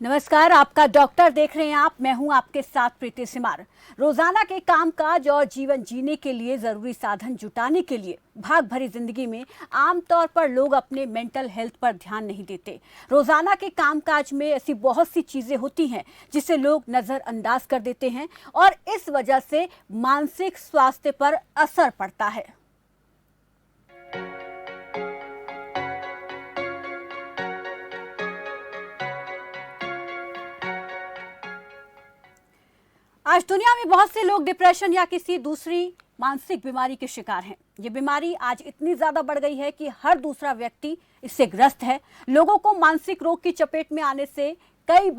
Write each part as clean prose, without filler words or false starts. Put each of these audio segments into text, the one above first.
नमस्कार, आपका डॉक्टर देख रहे हैं आप। मैं हूं आपके साथ प्रीति सिमार। रोजाना के कामकाज और जीवन जीने के लिए जरूरी साधन जुटाने के लिए भाग भरी जिंदगी में आमतौर पर लोग अपने मेंटल हेल्थ पर ध्यान नहीं देते। रोजाना के कामकाज में ऐसी बहुत सी चीजें होती हैं जिसे लोग नजरअंदाज कर देते हैं और इस वजह से मानसिक स्वास्थ्य पर असर पड़ता है। आज दुनिया में बहुत से लोग डिप्रेशन या किसी दूसरी मानसिक बीमारी के शिकार हैं। ये बीमारी आज इतनी ज्यादा बढ़ गई है कि हर दूसरा व्यक्ति इससे ग्रस्त है। लोगों को मानसिक रोग की चपेट में आने से कई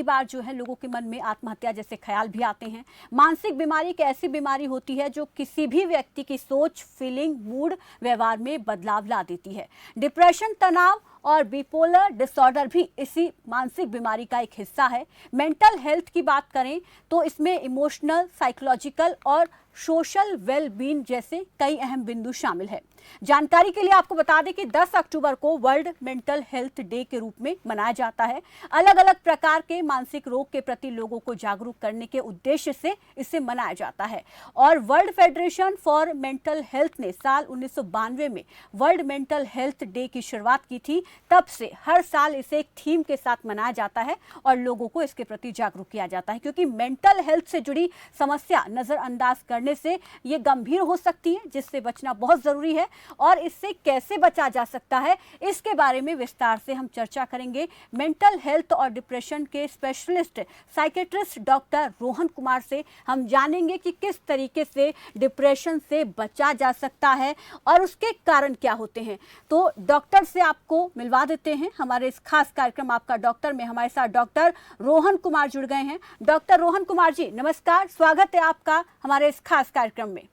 बार जो है लोगों के मन में आत्महत्या जैसे ख्याल भी आते हैं। मानसिक बीमारी एक ऐसी बीमारी होती है जो किसी भी व्यक्ति की सोच, फीलिंग, मूड, व्यवहार में बदलाव ला देती है। डिप्रेशन, तनाव और बिपोलर डिसऑर्डर भी इसी मानसिक बीमारी का एक हिस्सा है। मेंटल हेल्थ की बात करें तो इसमें इमोशनल, साइकोलॉजिकल और सोशल वेलबींग जैसे कई अहम बिंदु शामिल है। जानकारी के लिए आपको बता दें कि 10 अक्टूबर को वर्ल्ड मेंटल हेल्थ डे के रूप में मनाया जाता है। अलग अलग प्रकार के मानसिक रोग के प्रति लोगों को जागरूक करने के उद्देश्य से इसे मनाया जाता है। और world federation for mental health ने साल 1992 में वर्ल्ड मेंटल हेल्थ डे की शुरुआत की थी। तब से हर साल इसे एक थीम के साथ मनाया जाता है और लोगों को इसके प्रति जागरूक किया जाता है, क्योंकि मेंटल हेल्थ से जुड़ी समस्या नजरअंदाज करने से ये गंभीर हो सकती है, जिससे बचना बहुत जरूरी है। और इससे कैसे बचा जा सकता है, इसके बारे में विस्तार से हम चर्चा करेंगे मेंटल हेल्थ और डिप्रेशन के specialist psychiatrist doctor Rohan Kumar से। हम जानेंगे कि किस तरीके से डिप्रेशन से बचा जा सकता है और उसके कारण क्या होते हैं। तो डॉक्टर से आपको मिलवा देते हैं। हमारे इस खास कार्यक्रम आपका डॉक्टर में हमारे साथ डॉक्टर रोहन कुमार जुड़ गए हैं। डॉक्टर रोहन कुमार जी, नमस्कार, स्वागत है आपका हमारे इस खास कार्यक्रम में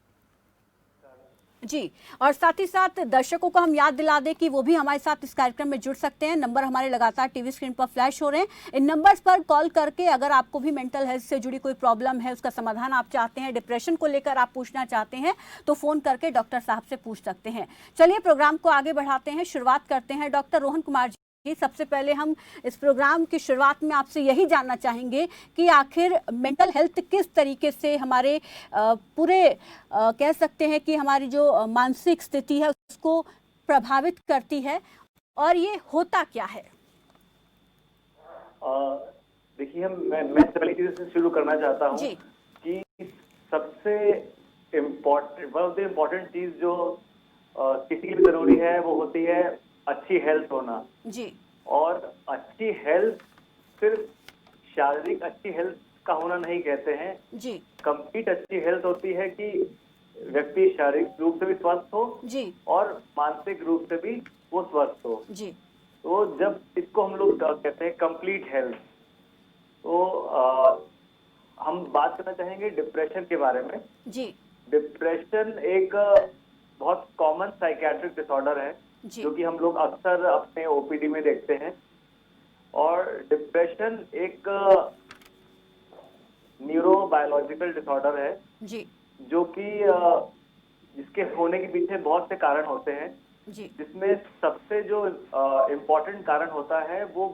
जी। और साथ ही साथ दर्शकों को हम याद दिला दें कि वो भी हमारे साथ इस कार्यक्रम में जुड़ सकते हैं। नंबर हमारे लगातार टीवी स्क्रीन पर फ्लैश हो रहे हैं। इन नंबर्स पर कॉल करके अगर आपको भी मेंटल हेल्थ से जुड़ी कोई प्रॉब्लम है, उसका समाधान आप चाहते हैं, डिप्रेशन को लेकर आप पूछना चाहते हैं, तो फोन करके डॉक्टर साहब से पूछ सकते हैं। चलिए प्रोग्राम को आगे बढ़ाते हैं, शुरुआत करते हैं। डॉक्टर रोहन कुमार जी, सबसे पहले हम इस प्रोग्राम की शुरुआत में आपसे यही जानना चाहेंगे कि आखिर मेंटल हेल्थ किस तरीके से हमारे पूरे कह सकते हैं कि हमारी जो मानसिक स्थिति है उसको प्रभावित करती है, और ये होता क्या है? देखिए, मैं पहली चीज से शुरू करना चाहता हूँ कि सबसे इम्पोर्टेंट चीज जो किसी की भी जरूरी है वो होती है अच्छी हेल्थ होना जी। और अच्छी हेल्थ सिर्फ शारीरिक अच्छी हेल्थ का होना नहीं कहते हैं जी। कंप्लीट अच्छी हेल्थ होती है कि व्यक्ति शारीरिक रूप से भी स्वस्थ हो जी और मानसिक रूप से भी वो स्वस्थ हो जी। तो जब इसको हम लोग कहते हैं कंप्लीट हेल्थ, तो हम बात करना चाहेंगे डिप्रेशन के बारे में जी। डिप्रेशन एक बहुत कॉमन साइकियाट्रिक डिसऑर्डर है जो कि हम लोग अक्सर अपने ओपीडी में देखते हैं। और डिप्रेशन एक न्यूरोबायोलॉजिकल डिसऑर्डर है जी, जो कि जिसके होने के पीछे बहुत से कारण होते हैं जी। जिसमें सबसे जो इम्पोर्टेंट कारण होता है वो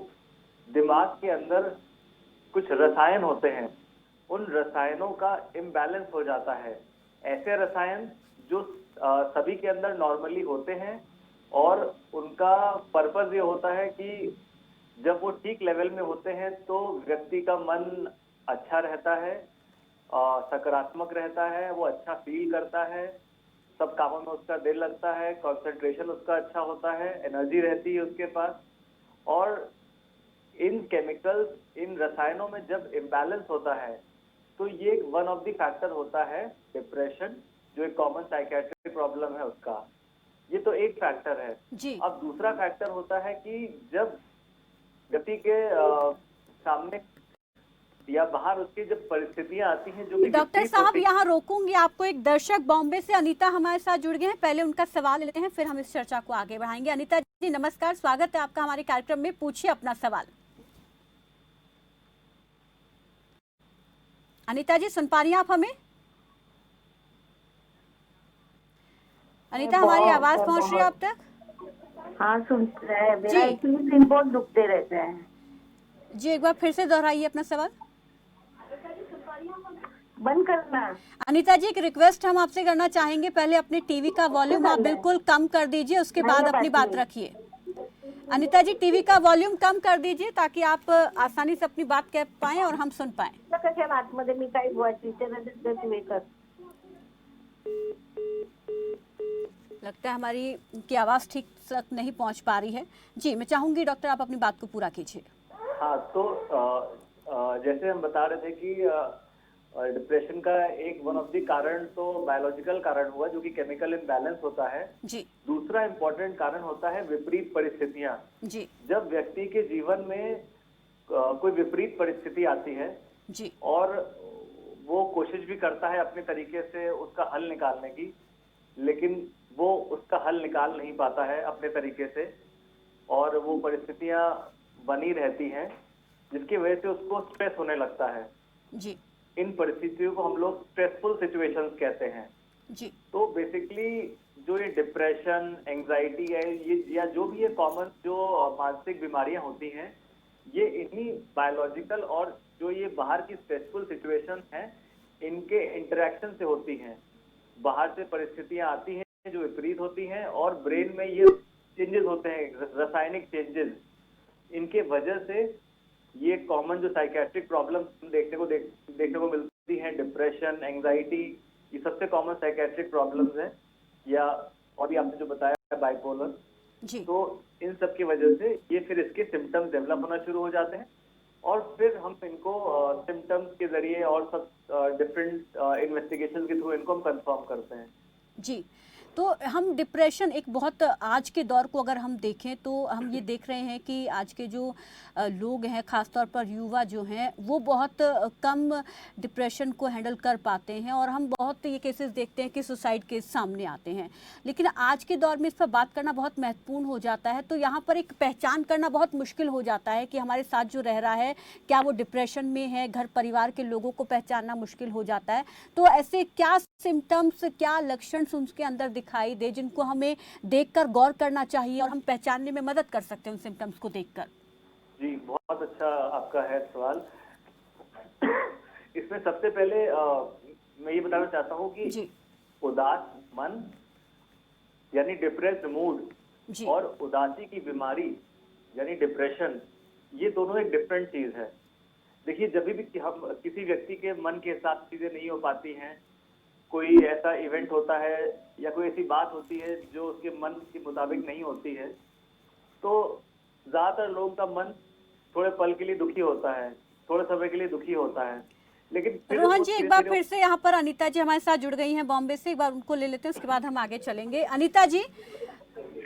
दिमाग के अंदर कुछ रसायन होते हैं, उन रसायनों का इम्बैलेंस हो जाता है। ऐसे रसायन जो सभी के अंदर नॉर्मली होते हैं और उनका पर्पस ये होता है कि जब वो ठीक लेवल में होते हैं तो व्यक्ति का मन अच्छा रहता है, सकारात्मक रहता है, वो अच्छा फील करता है, सब कामों में उसका दिल लगता है, कंसंट्रेशन उसका अच्छा होता है, एनर्जी रहती है उसके पास। और इन केमिकल्स, इन रसायनों में जब इम्बैलेंस होता है तो ये वन ऑफ द फैक्टर होता है डिप्रेशन, जो एक कॉमन साइकियाट्रिक प्रॉब्लम है उसका। ये तो एक फैक्टर है जी। अब दूसरा फैक्टर होता है कि जब व्यक्ति के सामने या बाहर उसकी जब परिस्थितियां आती हैं जो कि डॉक्टर साहब यहाँ रोकूंगी आपको। एक दर्शक बॉम्बे से अनीता हमारे साथ जुड़ गए हैं, पहले उनका सवाल लेते हैं, फिर हम इस चर्चा को आगे बढ़ाएंगे। अनीता जी नमस्कार, स्वागत है आपका हमारे कार्यक्रम में, पूछिए अपना सवाल। अनीता जी सुन पा रही हैं आप हमें? अनीता हमारी आवाज पहुंच रही है आप तक? हाँ सुन रहे हैं। मेरा एक्चुअली सिर बहुत दुखते रहते हैं। जी एक बार फिर से दोहराइए अपना सवाल। बंद करना। अनीता जी एक रिक्वेस्ट हम आपसे करना चाहेंगे, पहले अपने टीवी का वॉल्यूम आप बिल्कुल कम कर दीजिए, उसके बाद अपनी बात रखिए। अनीता जी टीवी का वॉल्यूम कम कर दीजिए ताकि आप आसानी से अपनी बात कह पाएं और हम सुन पाएं। कशा आतमध्ये मी काही विचार लगता है हमारी की आवाज़ ठीक तक नहीं पहुंच पा रही है। जी मैं चाहूंगी डॉक्टर आप अपनी बात को पूरा कीजिए। हाँ, तो जैसे हम बता रहे थे कि डिप्रेशन का एक वन ऑफ द कारण तो बायोलॉजिकल कारण हुआ जो कि केमिकल इम्बैलेंस होता है। जी दूसरा इम्पोर्टेंट कारण होता है विपरीत परिस्थितियां। जी जब व्यक्ति के जीवन में कोई विपरीत परिस्थिति आती है जी और वो कोशिश भी करता है अपने तरीके से उसका हल निकालने की, लेकिन वो उसका हल निकाल नहीं पाता है अपने तरीके से और वो परिस्थितियां बनी रहती हैं जिसकी वजह से उसको स्ट्रेस होने लगता है। जी इन परिस्थितियों को हम लोग स्ट्रेसफुल सिचुएशंस कहते हैं। जी तो बेसिकली जो ये डिप्रेशन, एंजाइटी है, ये या जो भी ये कॉमन जो मानसिक बीमारियां होती हैं, ये इन्हीं बायोलॉजिकल और जो ये बाहर की स्ट्रेसफुल सिचुएशन है इनके इंटरेक्शन से होती हैं। बाहर से परिस्थितियां आती हैं जो विपरीत होती हैं और ब्रेन में ये चेंजेस होते हैं, रासायनिक चेंजेस। इनके वजह से ये कॉमन जो साइकेट्रिक प्रॉब्लम देखने को मिलती हैं, डिप्रेशन, एंजाइटी, ये सबसे कॉमन साइकेट्रिक प्रॉब्लम्स हैं। या और भी आपने जो बताया बाइपोलर, तो इन सब की वजह से ये फिर इसके सिम्टम्स डेवलप होना शुरू हो जाते हैं और फिर हम इनको सिम्टम्स के जरिए और सब डिफरेंट इन्वेस्टिगेशन के थ्रू इनको हम कंफर्म करते हैं। जी तो हम डिप्रेशन एक बहुत आज के दौर को अगर हम देखें तो हम ये देख रहे हैं कि आज के जो लोग हैं खासतौर पर युवा जो हैं वो बहुत कम डिप्रेशन को हैंडल कर पाते हैं और हम बहुत ये केसेस देखते हैं कि सुसाइड केस सामने आते हैं। लेकिन आज के दौर में इस पर बात करना बहुत महत्वपूर्ण हो जाता है, तो यहाँ पर एक पहचान करना बहुत मुश्किल हो जाता है कि हमारे साथ जो रह रहा है क्या वो डिप्रेशन में है, घर परिवार के लोगों को पहचानना मुश्किल हो जाता है। तो ऐसे क्या सिम्टम्स, क्या लक्षण उसके अंदर दिखाई दे जिनको हमें देखकर गौर करना चाहिए और हम पहचानने में मदद कर सकते हैं उन सिम्टम्स को देखकर? जी बहुत अच्छा आपका है सवाल। इसमें सबसे पहले मैं ये बताना चाहता हूँ कि उदास मन यानी डिप्रेस्ड मूड और उदासी की बीमारी यानी डिप्रेशन, ये दोनों एक डिफरेंट चीज है। देखिए जब भी हम किसी व्यक्ति के मन के हिसाब से चीजें नहीं हो पाती हैं, कोई ऐसा इवेंट होता है या कोई ऐसी बात होती है जो उसके मन के मुताबिक नहीं होती है, तो ज्यादातर लोगों का मन थोड़े पल के लिए दुखी होता है, थोड़े समय के लिए दुखी होता है। लेकिन रोहन जी एक बार फिर से यहाँ पर अनीता जी हमारे साथ जुड़ गई हैं बॉम्बे से, एक बार उनको ले लेते हैं, उसके बाद हम आगे चलेंगे। अनीता जी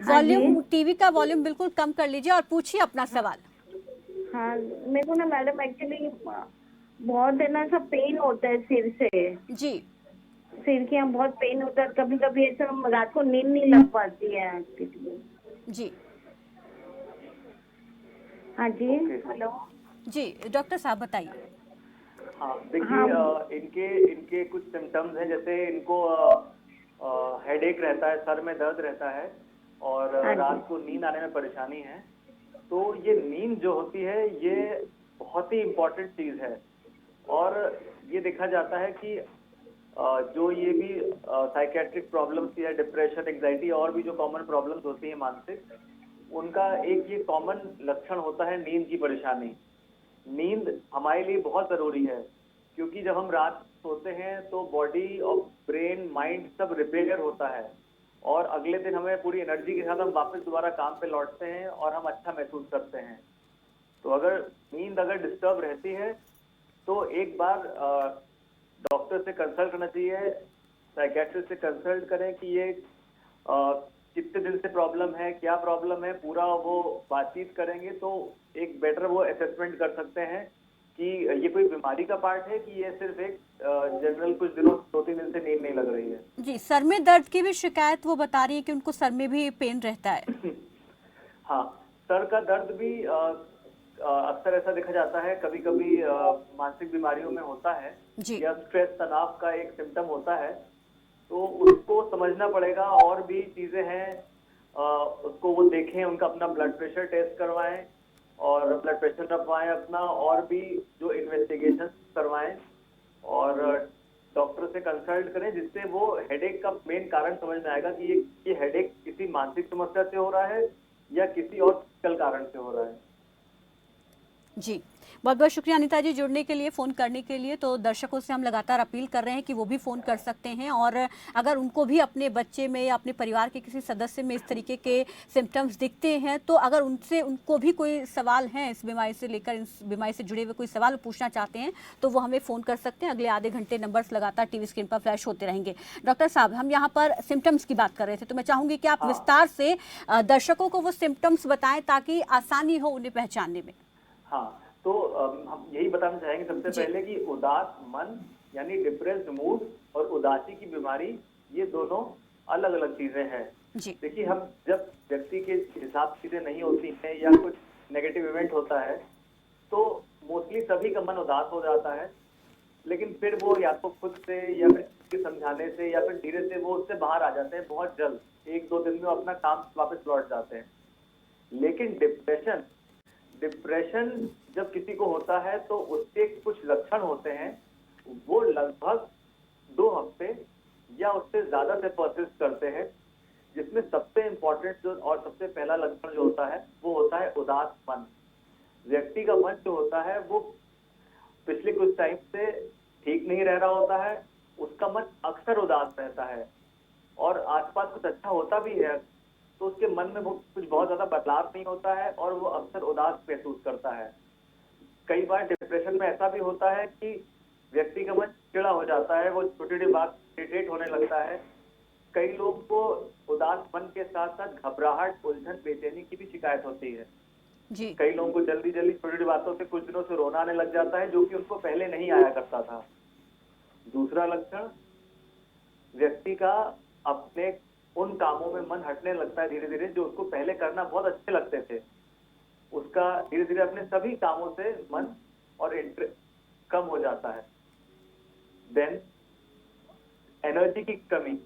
वॉल्यूम, टीवी का वॉल्यूम बिल्कुल कम कर लीजिए और पूछिए अपना सवाल। हाँ मेरे को ना मैडम एक्चुअली बहुत है ना, सब पेन होता है सिर से। जी सिर के यहाँ बहुत पेन होता है, कभी कभी ऐसा रात को नींद नहीं लग पाती है। जी हाँ जी हेलो जी डॉक्टर साहब बताइए। हाँ देखिए इनके कुछ सिम्टम्स हैं, जैसे इनको हेडेक रहता है, सर में दर्द रहता है और रात को नींद आने में परेशानी है। तो ये नींद जो होती है ये बहुत ही इम्पोर्टेंट चीज है और ये देखा जाता है कि जो ये भी साइकेट्रिक प्रॉब्लम्स या डिप्रेशन, एंजाइटी और भी जो कॉमन प्रॉब्लम्स होती हैं मानसिक, उनका एक ये कॉमन लक्षण होता है नींद की परेशानी। नींद हमारे लिए बहुत जरूरी है क्योंकि जब हम रात सोते हैं तो बॉडी और ब्रेन, माइंड सब रिपेयर होता है और अगले दिन हमें पूरी एनर्जी के साथ हम वापस दोबारा काम पे लौटते हैं और हम अच्छा महसूस करते हैं। तो अगर नींद डिस्टर्ब रहती है तो एक बार डॉक्टर से कंसल्ट करना चाहिए, साइकेट्रिस्ट से कंसल्ट करें कि ये कितने दिन से प्रॉब्लम है, क्या प्रॉब्लम है, पूरा वो बातचीत करेंगे तो एक बेटर वो असेसमेंट कर सकते हैं कि ये कोई बीमारी का पार्ट है कि ये सिर्फ एक जनरल कुछ दिनों 2-3 दिन से नींद नहीं लग रही है। जी सर में दर्द की भी शिकायत वो बता रही है कि उनको सर में भी पेन रहता है। हाँ सर का दर्द भी अक्सर ऐसा देखा जाता है, कभी कभी मानसिक बीमारियों में होता है या स्ट्रेस, तनाव का एक सिम्टम होता है, तो उसको समझना पड़ेगा। और भी चीजें हैं, उसको वो देखें, उनका अपना ब्लड प्रेशर टेस्ट करवाएं और ब्लड प्रेशर नपवाएं अपना, और भी जो इन्वेस्टिगेशन करवाएं और डॉक्टर से कंसल्ट करें, जिससे वो हेडेक का मेन कारण समझ में आएगा कि ये हेडेक किसी मानसिक समस्या से हो रहा है या किसी और फिजिकल कारण से हो रहा है। जी, बहुत बहुत शुक्रिया अनीता जी जुड़ने के लिए, फ़ोन करने के लिए। तो दर्शकों से हम लगातार अपील कर रहे हैं कि वो भी फ़ोन कर सकते हैं, और अगर उनको भी अपने बच्चे में या अपने परिवार के किसी सदस्य में इस तरीके के सिम्टम्स दिखते हैं, तो अगर उनको भी कोई सवाल हैं इस बीमारी से लेकर, इस बीमारी से जुड़े हुए कोई सवाल पूछना चाहते हैं, तो वो हमें फ़ोन कर सकते हैं। अगले आधे घंटे नंबर्स लगातार टीवी स्क्रीन पर फ्लैश होते रहेंगे। डॉक्टर साहब, हम यहाँ पर सिम्टम्स की बात कर रहे थे, तो मैं चाहूँगी कि आप विस्तार से दर्शकों को वो सिम्टम्स बताएं ताकि आसानी हो उन्हें पहचानने में। हाँ, तो हम यही बताना चाहेंगे सबसे पहले कि उदास मन यानी डिप्रेस्ड मूड और उदासी की बीमारी, ये दोनों अलग अलग चीजें हैं। देखिए, हम जब व्यक्ति के हिसाब चीजें नहीं होती हैं या कुछ नेगेटिव इवेंट होता है, तो मोस्टली सभी का मन उदास हो जाता है, लेकिन फिर वो या तो खुद से या फिर समझाने से या फिर धीरे से वो उससे बाहर आ जाते हैं बहुत जल्द, 1-2 दिन में अपना काम वापस लौट जाते हैं। लेकिन डिप्रेशन जब किसी को होता है तो उसके कुछ लक्षण होते हैं, वो लगभग 2 हफ्ते या उससे ज्यादा से परसिस्ट करते हैं, जिसमें सबसे इम्पोर्टेंट जो और सबसे पहला लक्षण जो होता है वो होता है उदास मन। व्यक्ति का मन जो होता है वो पिछले कुछ टाइम से ठीक नहीं रह रहा होता है, उसका मन अक्सर उदास रहता है, और आसपास कुछ अच्छा होता भी है तो उसके मन में कुछ बहुत ज्यादा बदलाव नहीं होता है और वो अक्सर उदास महसूस करता है। कई बार डिप्रेशन में ऐसा भी होता है कि व्यक्ति का मन चिड़ा हो जाता है, वो छोटी छोटी बात इरिटेट होने लगता है। कई लोग को उदास मन के साथ साथ घबराहट, उलझन, बेचैनी की भी शिकायत होती है। कई लोगों को जल्दी जल्दी छोटी छोटी बातों से कुछ दिनों से रोना आने लग जाता है, जो कि उनको पहले नहीं आया करता था। दूसरा लक्षण, व्यक्ति का अपने उन कामों में मन हटने लगता है धीरे धीरे, जो उसको पहले करना बहुत अच्छे लगते थे। उसका धीरे धीरे अपने सभी कामों से मन और इंटरेस्ट कम हो जाता है। देन एनर्जी की कमी,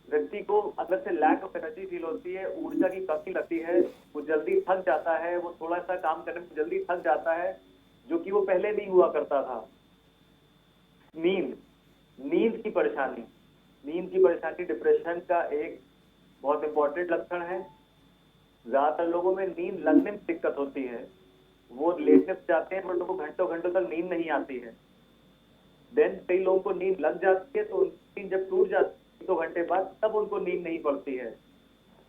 व्यक्ति को अंदर से लैक ऑफ एनर्जी फील होती है, ऊर्जा की कमी लगती है, वो जल्दी थक जाता है, वो थोड़ा सा काम करने में जल्दी थक जाता है, जो कि वो पहले नहीं हुआ करता था। नींद की परेशानी डिप्रेशन का एक बहुत इंपॉर्टेंट लक्षण है। ज्यादातर लोगों में नींद लगने में दिक्कत होती है, वो लेटने जाते हैं पर उनको घंटों घंटों तक नींद नहीं आती है। देन कई लोगों को नींद लग जाती है, तो उनकी नींद जब टूट जाती है 2 घंटे बाद, तब उनको नींद नहीं पड़ती है।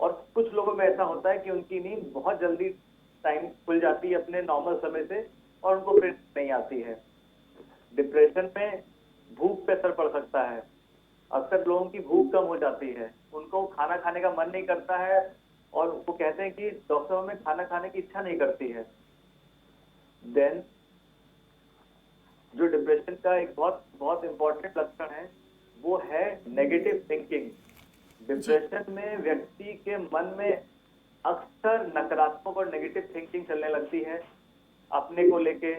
और कुछ लोगों में ऐसा होता है कि उनकी नींद बहुत जल्दी टाइम खुल जाती है अपने नॉर्मल समय से, और उनको फिर नहीं आती है। डिप्रेशन में भूख पे असर पड़ सकता है। अक्सर लोगों की भूख कम हो जाती है, उनको खाना खाने का मन नहीं करता है, और वो कहते हैं कि डॉक्टरों में खाना खाने की इच्छा नहीं करती है। देन जो डिप्रेशन का एक बहुत बहुत इंपॉर्टेंट लक्षण है वो है नेगेटिव थिंकिंग। डिप्रेशन में व्यक्ति के मन में अक्सर नकारात्मक और नेगेटिव थिंकिंग चलने लगती है, अपने को लेके,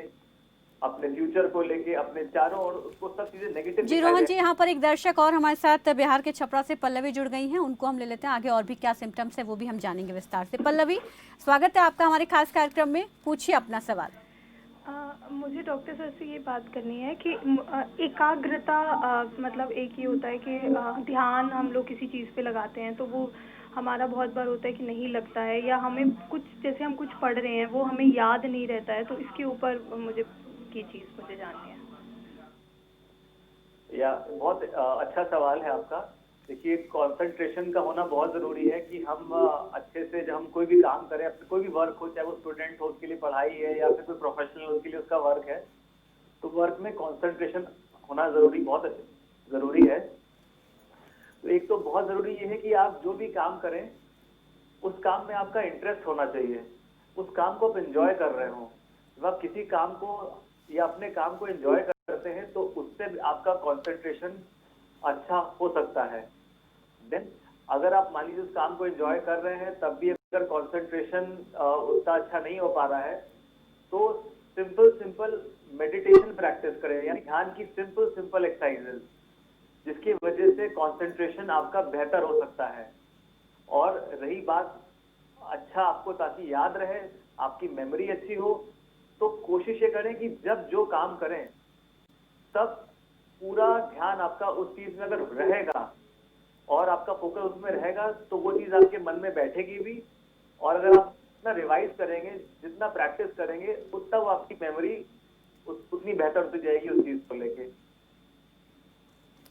अपने फ्यूचर को लेके, अपने चारों ओर उसको सब चीजें नेगेटिव। जी रोहन जी, यहाँ पर एक दर्शक और हमारे साथ बिहार के छपरा से पल्लवी जुड़ गई हैं, उनको हम ले लेते हैं। आगे और भी क्या सिम्टम्स है वो भी हम जानेंगे विस्तार से। पल्लवी, स्वागत है आपका हमारे खास कार्यक्रम में, पूछिए अपना सवाल। मुझे डॉक्टर सर से ये बात करनी है कि एकाग्रता, मतलब एक ये होता है कि ध्यान हम लोग किसी चीज़ पे लगाते हैं तो वो हमारा बहुत बार होता है कि नहीं लगता है, या हमें कुछ, जैसे हम कुछ पढ़ रहे हैं वो हमें याद नहीं रहता है, तो इसके ऊपर मुझे जाननी है। या बहुत अच्छा सवाल है आपका। देखिए, कंसंट्रेशन का होना बहुत जरूरी है कि हम अच्छे से जब हम कोई भी काम करें, अपने कोई भी वर्क हो, चाहे वो स्टूडेंट हो उसके लिए पढ़ाई है या फिर कोई प्रोफेशनल उसके लिए उसका वर्क है, तो वर्क में कंसंट्रेशन होना बहुत जरूरी है। तो एक तो बहुत जरूरी ये है कि आप जो भी काम करें उस काम में आपका इंटरेस्ट होना चाहिए, उस काम को आप एंजॉय कर रहे हो। जब आप किसी काम को या अपने काम को एंजॉय करते हैं तो उससे आपका कंसंट्रेशन अच्छा हो सकता है। देन अगर आप मान लीजिए उस काम को एंजॉय कर रहे हैं तब भी अगर कंसंट्रेशन उतना अच्छा नहीं हो पा रहा है, तो सिंपल मेडिटेशन प्रैक्टिस करें, यानी ध्यान की सिंपल एक्सरसाइजेस, जिसकी वजह से कंसंट्रेशन आपका बेहतर हो सकता है। और रही बात अच्छा आपको ताकि याद रहे, आपकी मेमोरी अच्छी हो, तो कोशिश ये करें कि जब जो काम करें तब पूरा ध्यान आपका उस चीज में अगर रहेगा और आपका फोकस उसमें रहेगा तो वो चीज आपके मन में बैठेगी भी। और अगर आप जितना रिवाइज करेंगे, जितना प्रैक्टिस करेंगे, उतना वो आपकी मेमोरी उतनी बेहतर होती जाएगी उस चीज को लेके।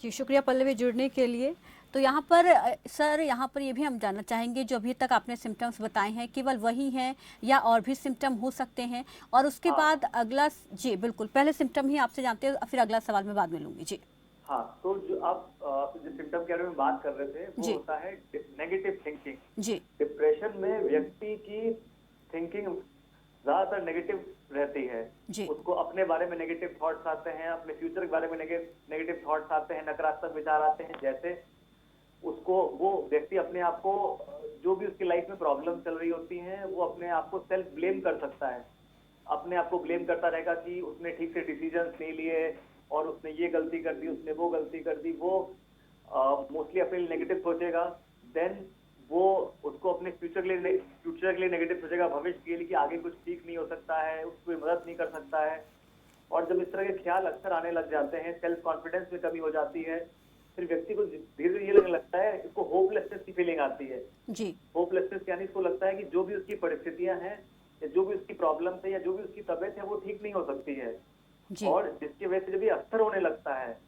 जी शुक्रिया पल्लवी जुड़ने के लिए। तो यहाँ पर सर यहाँ पर ये भी हम जानना चाहेंगे, जो अभी तक आपने सिम्टम्स बताए हैं केवल वही हैं या और भी सिम्टम हो सकते हैं? और उसके बाद अगला, जी बिल्कुल, पहले सिम्टम ही आपसे जानते हैं, फिर अगला सवाल मैं बाद में लूंगी। जी हाँ, तो जो आप जिस सिम्टम के बारे में बात कर रहे थे वो होता है नेगेटिव थिंकिंग। जी डिप्रेशन में व्यक्ति की थिंकिंग ज्यादातर नेगेटिव रहती है। उसको अपने बारे में नेगेटिव थॉट्स आते हैं, अपने फ्यूचर के बारे में नेगेटिव थॉट्स आते हैं, नकारात्मक विचार आते हैं। जैसे उसको वो व्यक्ति अपने आप को, जो भी उसकी लाइफ में प्रॉब्लम चल रही होती हैं, वो अपने आप को सेल्फ ब्लेम कर सकता है। अपने आप को ब्लेम करता रहेगा कि उसने ठीक से डिसीजंस नहीं लिए और उसने ये गलती कर दी, उसने वो गलती कर दी। वो मोस्टली अपने लिए नेगेटिव सोचेगा। देन वो उसको अपने फ्यूचर के लिए नेगेटिव सोचेगा, भविष्य के लिए कि आगे कुछ ठीक नहीं हो सकता है, उसको मदद नहीं कर सकता है। और जब इस तरह के ख्याल अक्सर आने लग जाते हैं, सेल्फ कॉन्फिडेंस में कमी हो जाती है, फिर व्यक्ति को धीरे धीरे ये लगने लगता है, इसको होपलेसनेस की फीलिंग आती है। जी होपलेसनेस यानी इसको लगता है कि जो भी उसकी परिस्थितियां हैं या जो भी उसकी प्रॉब्लम है या जो भी उसकी तबीयत है वो ठीक नहीं हो सकती है। और जिसकी वजह से जब ये अक्सर होने लगता है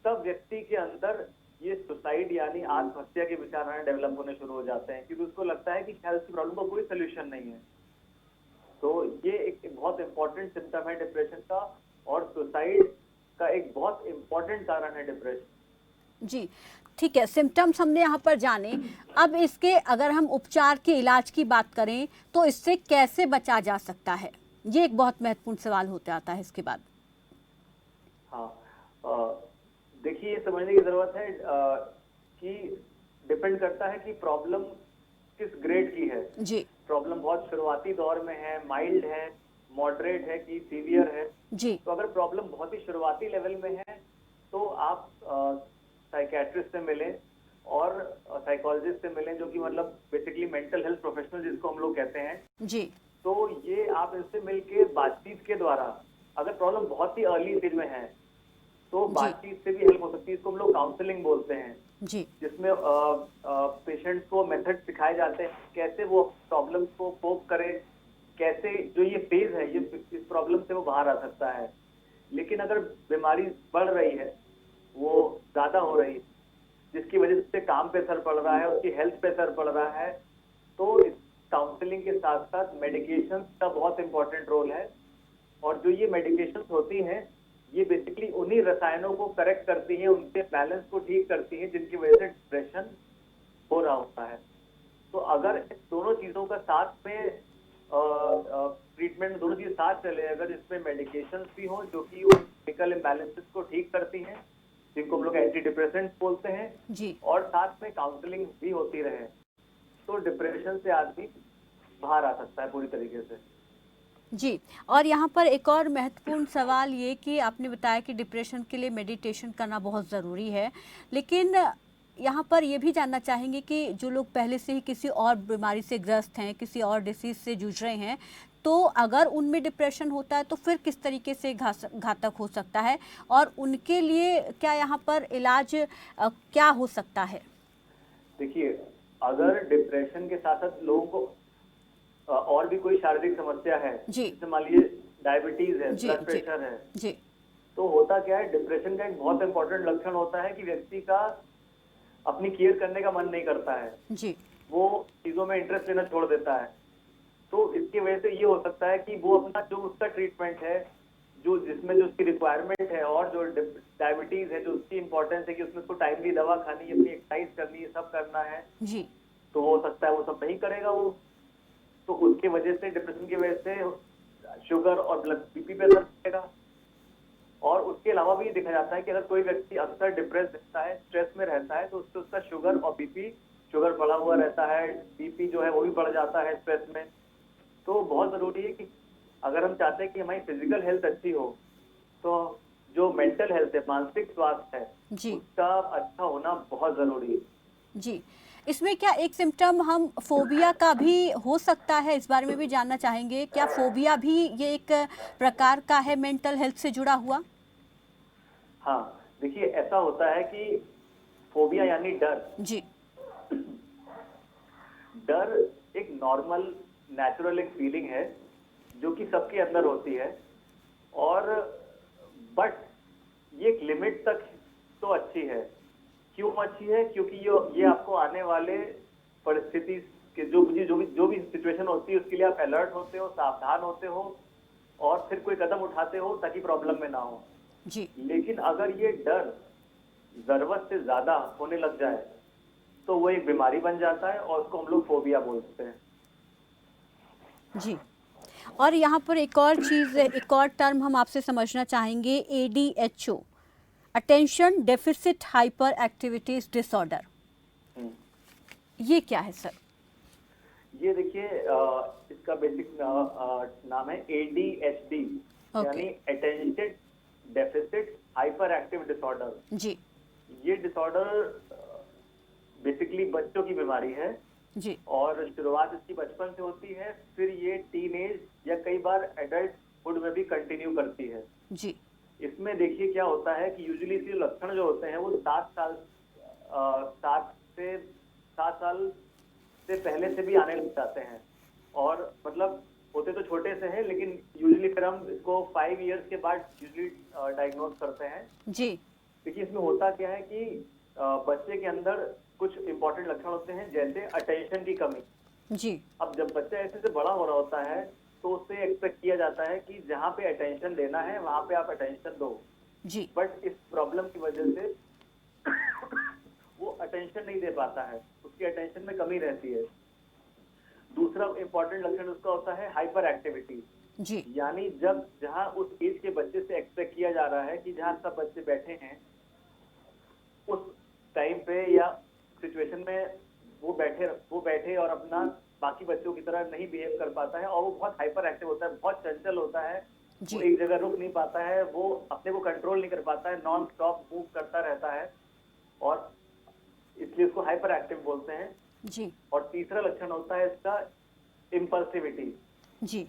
तब व्यक्ति के अंदर ये सुसाइड यानी आत्महत्या के विचार आने डेवलप होने शुरू हो जाते हैं, क्योंकि उसको लगता है कि शायद उसकी प्रॉब्लम का कोई सोल्यूशन नहीं है। तो ये एक बहुत इंपॉर्टेंट सिम्टम है डिप्रेशन का, और सुसाइड का एक बहुत इंपॉर्टेंट कारण है डिप्रेशन। जी ठीक है, सिम्टम्स हमने यहाँ पर जाने। अब इसके अगर हम उपचार के इलाज की बात करें तो इससे कैसे बचा जा सकता है, ये एक बहुत महत्वपूर्ण सवाल होता आता है इसके बाद। हाँ, देखिए ये समझने की जरूरत है कि डिपेंड करता है कि प्रॉब्लम किस ग्रेड की है। जी प्रॉब्लम बहुत शुरुआती दौर में है, माइल्ड है, मॉडरेट है कि सीवियर है। जी तो अगर प्रॉब्लम बहुत ही शुरुआती लेवल में है तो आप साइकेट्रिस्ट से मिलें और साइकोलॉजिस्ट से मिलें, जो कि मतलब बेसिकली मेंटल हेल्थ प्रोफेशनल जिसको हम लोग कहते हैं। जी तो ये आप इनसे मिलके बातचीत के द्वारा, अगर प्रॉब्लम बहुत ही अर्ली स्टेज में है तो बातचीत से भी हेल्प हो सकती है। इसको हम लोग काउंसलिंग बोलते हैं, जी जिसमें पेशेंट्स को मेथड सिखाए जाते हैं कैसे वो प्रॉब्लम को कोप करे, कैसे जो ये फेज है, ये इस प्रॉब्लम से वो बाहर आ सकता है। लेकिन अगर बीमारी बढ़ रही है, वो ज्यादा हो रही है, जिसकी वजह से काम पे असर पड़ रहा है, उसकी हेल्थ पे असर पड़ रहा है, तो इस काउंसलिंग के साथ साथ मेडिकेशन का बहुत इंपॉर्टेंट रोल है। और जो ये मेडिकेशन होती हैं, ये बेसिकली उन्हीं रसायनों को करेक्ट करती हैं, उनके बैलेंस को ठीक करती हैं, जिनकी वजह से डिप्रेशन हो रहा होता है। तो अगर दोनों चीजों का साथ में ट्रीटमेंट, दोनों चीज साथ चले, अगर इसमें मेडिकेशन भी हो जो कि उन केमिकल इम्बैलेंसेस को ठीक करती हैं, जिनको हम लोग एंटी डिप्रेसेंट्स बोलते हैं जी, और साथ में काउंसलिंग भी होती रहे, तो डिप्रेशन से आदमी बाहर आ सकता है पूरी तरीके से। जी। और यहाँ पर एक और महत्वपूर्ण सवाल ये कि आपने बताया कि डिप्रेशन के लिए मेडिटेशन करना बहुत ज़रूरी है, लेकिन यहाँ पर ये भी जानना चाहेंगे कि जो लोग पहले से ही किसी और बीमारी से ग्रस्त हैं, किसी और डिसीज से जूझ रहे हैं, तो अगर उनमें डिप्रेशन होता है तो फिर किस तरीके से घातक हो सकता है, और उनके लिए क्या यहाँ पर इलाज क्या हो सकता है? देखिए, अगर डिप्रेशन के साथ साथ लोगों को और भी कोई शारीरिक समस्या है, जैसे मान लीजिए डायबिटीज है, ब्लड प्रेशर है, जी, तो होता क्या है, डिप्रेशन का एक बहुत इंपॉर्टेंट लक्षण होता है कि व्यक्ति का अपनी केयर करने का मन नहीं करता है, जी, वो चीजों में इंटरेस्ट लेना छोड़ देता है। तो इसकी वजह से ये हो सकता है कि वो अपना जो उसका ट्रीटमेंट है, जो जिसमें जो उसकी रिक्वायरमेंट है, और जो डायबिटीज है, जो उसकी इंपॉर्टेंस है कि उसमें उसको टाइमली दवा खानी है, अपनी एक्सरसाइज करनी है, सब करना है, जी, तो हो सकता है वो सब नहीं करेगा वो, तो उसकी वजह से, डिप्रेशन की वजह से शुगर और ब्लड बीपी पे असर पड़ेगा। और उसके अलावा भी ये देखा जाता है कि अगर कोई व्यक्ति अक्सर डिप्रेस रहता है, स्ट्रेस में रहता है, तो उससे उसका शुगर और बीपी, शुगर बढ़ा हुआ रहता है, बीपी जो है वो भी बढ़ जाता है स्ट्रेस में। तो बहुत जरूरी है कि अगर हम चाहते हैं कि हमारी फिजिकल हेल्थ अच्छी हो, तो जो मेंटल हेल्थ है, मानसिक स्वास्थ्य है, जी, उसका अच्छा होना बहुत जरूरी है। जी। इसमें क्या एक सिम्टम हम फोबिया का भी हो सकता है, इस बारे में भी जानना चाहेंगे। क्या फोबिया भी ये एक प्रकार का है मेंटल हेल्थ से जुड़ा हुआ? हाँ, देखिए ऐसा होता है कि फोबिया यानी डर। जी डर एक नॉर्मल नेचुरल एक फीलिंग है जो कि सबके अंदर होती है, और बट ये एक लिमिट तक तो अच्छी है। क्यों अच्छी है? क्योंकि ये आपको आने वाले परिस्थिति के जो भी सिचुएशन होती है उसके लिए आप अलर्ट होते हो, सावधान होते हो और फिर कोई कदम उठाते हो ताकि प्रॉब्लम में ना हो। जी लेकिन अगर ये डर जरूरत से ज्यादा होने लग जाए तो वो एक बीमारी बन जाता है और उसको हम लोग फोबिया बोलते हैं। जी। और यहाँ पर एक और चीज़, एक और टर्म हम आपसे समझना चाहेंगे, ADHO, attention deficit hyper activities disorder. ये क्या है सर? ये देखिए इसका बेसिक नाम है ADHD, यानी attention deficit hyper active disorder. जी ये डिसऑर्डर बेसिकली बच्चों की बीमारी है जी और शुरुआत इसकी बचपन से होती है, फिर ये टीनेज या कई बार एडल्टहुड में भी कंटिन्यू करती है। जी इसमें देखिए क्या होता है कि यूजुअली इसके लक्षण जो होते हैं वो 7 साल से पहले से भी आने लग जाते हैं, और मतलब होते तो छोटे से हैं लेकिन यूजुअली फिर हम इसको 5 इयर्स के बाद यूजुअली डायग्नोज करते हैं। जी देखिए इसमें होता क्या है कि बच्चे के अंदर कुछ इंपॉर्टेंट लक्षण होते हैं, जैसे अटेंशन की कमी। जी अब जब बच्चा ऐसे से बड़ा हो रहा होता है तो उससे एक्सपेक्ट किया जाता है कि जहाँ पे अटेंशन देना है वहां पे आप अटेंशन दो, जी बट इस प्रॉब्लम की वजह से वो अटेंशन नहीं दे पाता है, उसकी अटेंशन में कमी रहती है। दूसरा इंपॉर्टेंट लक्षण उसका होता है हाइपर एक्टिविटी, जी यानी जब जहाँ उस एज के बच्चे से एक्सपेक्ट किया जा रहा है कि जहाँ सब बच्चे बैठे हैं उस टाइम पे या सिचुएशन में वो बैठे और अपना बाकी बच्चों की तरह नहीं बिहेव कर पाता है, और वो बहुत हाइपर एक्टिव होता है, बहुत चंचल होता है, वो एक जगह रुक नहीं पाता है, वो अपने को कंट्रोल नहीं कर पाता है, नॉन स्टॉप मूव करता रहता है, और इसलिए उसको हाइपर एक्टिव बोलते हैं। जी और तीसरा लक्षण होता है इसका इम्पल्सिविटी। जी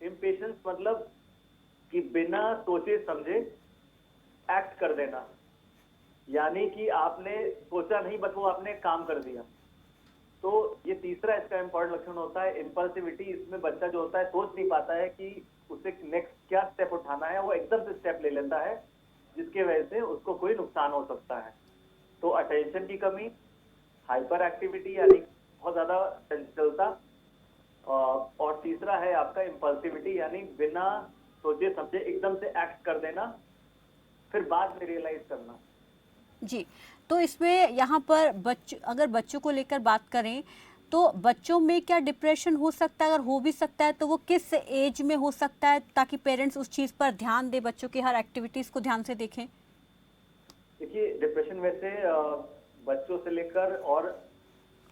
इम्पेशंस मतलब कि बिना सोचे समझे एक्ट कर देना, यानी कि आपने सोचा नहीं बस वो आपने काम कर दिया। तो ये तीसरा इसका इम्पोर्टेंट लक्षण होता है इम्पल्सिविटी। इसमें बच्चा जो होता है सोच नहीं पाता है कि उसे नेक्स्ट क्या स्टेप उठाना है, वो एकदम से स्टेप ले लेता है जिसके वजह से उसको कोई नुकसान हो सकता है। तो अटेंशन की कमी, हाइपर एक्टिविटी यानी बहुत ज्यादा चंचलता, और तीसरा है आपका इम्पल्सिविटी यानी बिना सोचे समझे एकदम से एक्ट कर देना, फिर बाद में रियलाइज करना। जी। तो इसमें यहाँ पर अगर बच्चों को लेकर बात करें तो बच्चों में क्या डिप्रेशन हो सकता है? अगर हो भी सकता है तो वो किस एज में हो सकता है, ताकि पेरेंट्स उस चीज़ पर ध्यान दे, बच्चों की हर एक्टिविटीज़ को ध्यान से देखें? देखिए डिप्रेशन वैसे बच्चों से लेकर और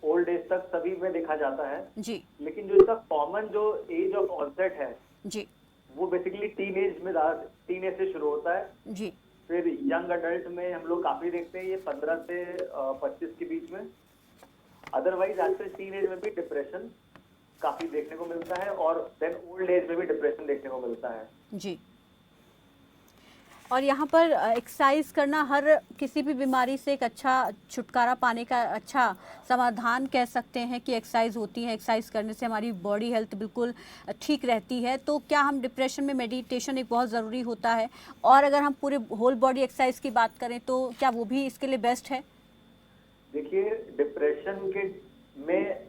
ओल्ड एज तक सभी में देखा जाता है जी लेकिन जो इसका कॉमन जो एज ऑफ ऑनसेट है जी वो बेसिकली टीनेज से शुरू होता है। जी फिर यंग अडल्ट में हम लोग काफी देखते हैं ये 15 से 25 के बीच में। अदरवाइज आजकल टीनेज में भी डिप्रेशन काफी देखने को मिलता है, और देन ओल्ड एज में भी डिप्रेशन देखने को मिलता है। जी। और यहाँ पर एक्सरसाइज करना हर किसी भी बीमारी से एक अच्छा छुटकारा पाने का अच्छा समाधान कह सकते हैं कि एक्सरसाइज होती है। एक्सरसाइज करने से हमारी बॉडी हेल्थ बिल्कुल ठीक रहती है। तो क्या हम डिप्रेशन में मेडिटेशन एक बहुत ज़रूरी होता है? और अगर हम पूरे होल बॉडी एक्सरसाइज की बात करें तो क्या वो भी इसके लिए बेस्ट है? देखिए डिप्रेशन के में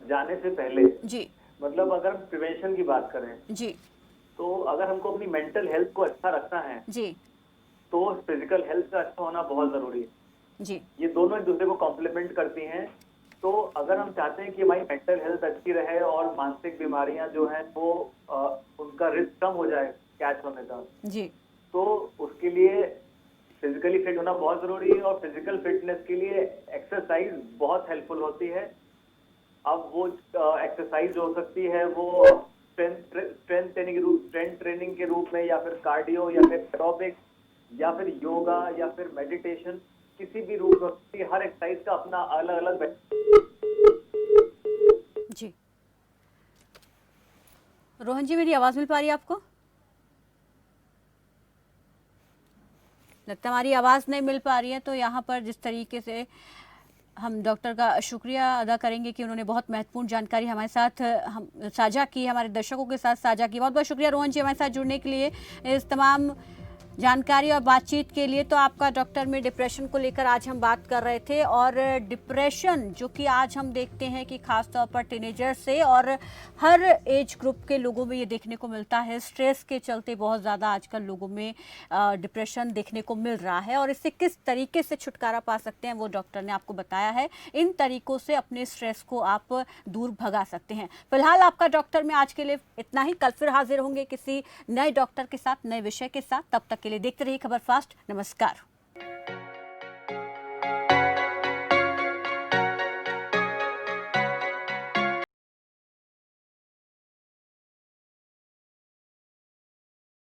जाने से पहले जी मतलब अगर हम प्रिवेंशन की बात करें जी तो अगर हमको अपनी मेंटल हेल्थ को अच्छा रखना है जी तो फिजिकल हेल्थ का अच्छा होना बहुत जरूरी है। जी ये दोनों एक दूसरे को कॉम्प्लीमेंट करती हैं। तो अगर हम चाहते हैं कि हमारी मेंटल हेल्थ अच्छी रहे और मानसिक बीमारियां जो हैं वो उनका रिस्क कम हो जाए कैच होने का, जी तो उसके लिए फिजिकली फिट होना बहुत जरूरी है, और फिजिकल फिटनेस के लिए एक्सरसाइज बहुत हेल्पफुल होती है। अब वो एक्सरसाइज हो सकती है वो स्ट्रेंथ ट्रेनिंग के रूप में, या फिर कार्डियो, या फिर एरोबिक्स, या फिर योगा, या फिर मेडिटेशन, किसी भी रूप में, हर एक्सरसाइज का अपना अलग अलग। जी रोहन जी, मेरी आवाज मिल पा रही है आपको? लगता है हमारी आवाज नहीं मिल पा रही है। तो यहाँ पर जिस तरीके से हम डॉक्टर का शुक्रिया अदा करेंगे कि उन्होंने बहुत महत्वपूर्ण जानकारी हमारे साथ हम साझा की, हमारे दर्शकों के साथ साझा की। बहुत बहुत शुक्रिया रोहन जी हमारे साथ जुड़ने के लिए, इस तमाम जानकारी और बातचीत के लिए। तो आपका डॉक्टर में डिप्रेशन को लेकर आज हम बात कर रहे थे, और डिप्रेशन जो कि आज हम देखते हैं कि खास तौर पर टीनेजर से और हर एज ग्रुप के लोगों में ये देखने को मिलता है। स्ट्रेस के चलते बहुत ज़्यादा आजकल लोगों में डिप्रेशन देखने को मिल रहा है, और इससे किस तरीके से छुटकारा पा सकते हैं वो डॉक्टर ने आपको बताया है। इन तरीकों से अपने स्ट्रेस को आप दूर भगा सकते हैं। फिलहाल आपका डॉक्टर में आज के लिए इतना ही। कल फिर हाजिर होंगे किसी नए डॉक्टर के साथ, नए विषय के साथ। तब तक के लिए देखते रहिए खबर फास्ट। नमस्कार।